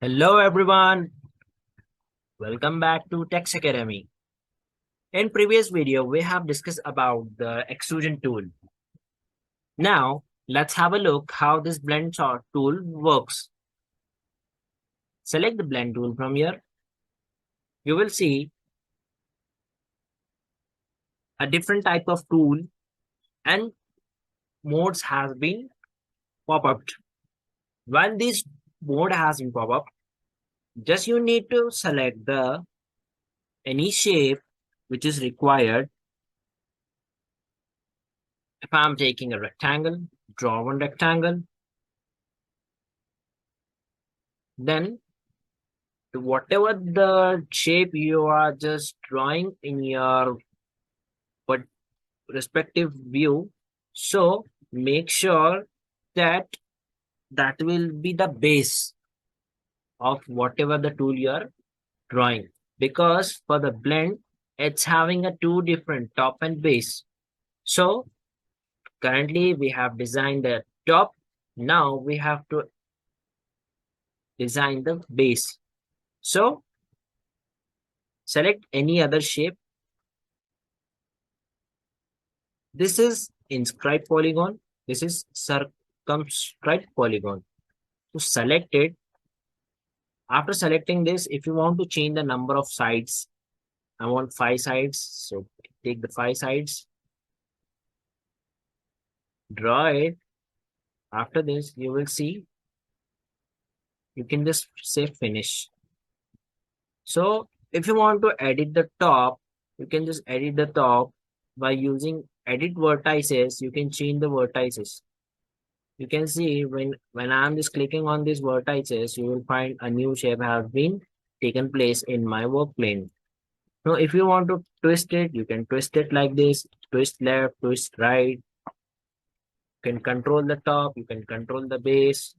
Hello everyone, welcome back to Teks Academy. In previous video, we have discussed about the extrusion tool. Now, let's have a look how this blend sort tool works. Select the blend tool from here. You will see a different type of tool and modes has been pop up. When this mode has been pop up, just you need to select the any shape which is required. If I'm taking a rectangle, draw one rectangle, then whatever the shape you are just drawing in your but respective view, so make sure that that will be the base of whatever the tool you are drawing, because for the blend it's having a two different top and base. So currently we have designed the top, now we have to design the base. So select any other shape. This is inscribed polygon. This is circumscribed polygon. To select it, after selecting this, if you want to change the number of sides, I want 5 sides. So take the 5 sides, draw it. After this, you will see, you can just say finish. So if you want to edit the top, you can just edit the top by using edit vertices. You can change the vertices. You can see when I'm just clicking on these vertices, you will find a new shape has been taken place in my work plane. Now, if you want to twist it, you can twist it like this, twist left, twist right. You can control the top, you can control the base,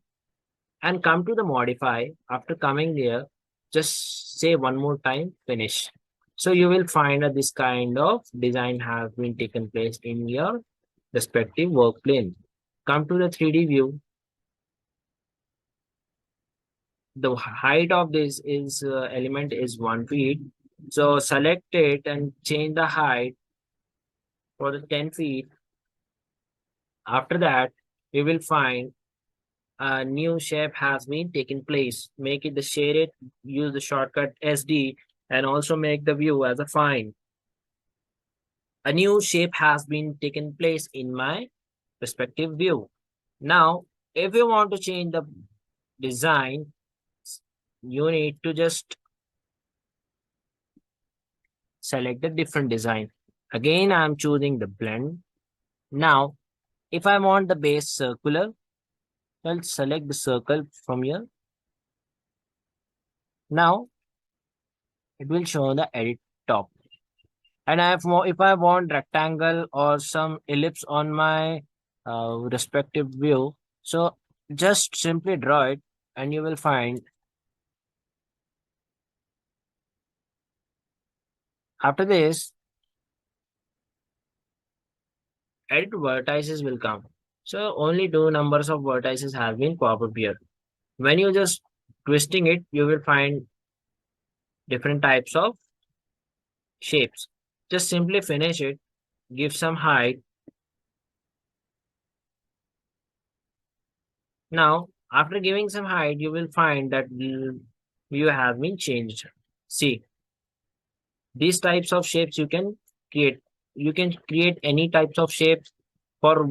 and come to the modify. After coming there, just say one more time, finish. So you will find that this kind of design has been taken place in your respective work plane. Come to the 3D view. The height of this is element is 1 feet. So select it and change the height for the 10 feet. After that, you will find a new shape has been taken place. Make it the shaded, use the shortcut SD, and also make the view as a fine. A new shape has been taken place in my respective view. Now, if you want to change the design, you need to just select the different design. Again, I'm choosing the blend. Now, if I want the base circular, I'll select the circle from here. Now, it will show the edit top. And I have more, if I want rectangle or some ellipse on my respective view, so just simply draw it and you will find. After this, edit vertices will come. So only two numbers of vertices have been pop up here. When you just twisting it, you will find different types of shapes. Just simply finish it, give some height. Now, after giving some height, you will find that you have been changed. See, these types of shapes you can create. You can create any types of shapes for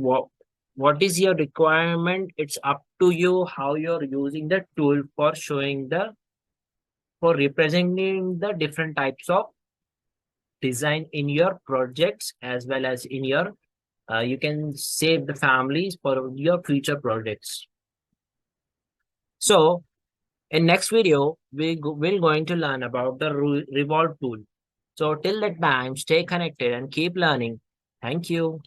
what is your requirement. It's up to you how you're using the tool for showing the for representing the different types of design in your projects as well as in your you can save the families for your future projects. So in next video we're going to learn about the revolve tool. So till that time, stay connected and keep learning. Thank you.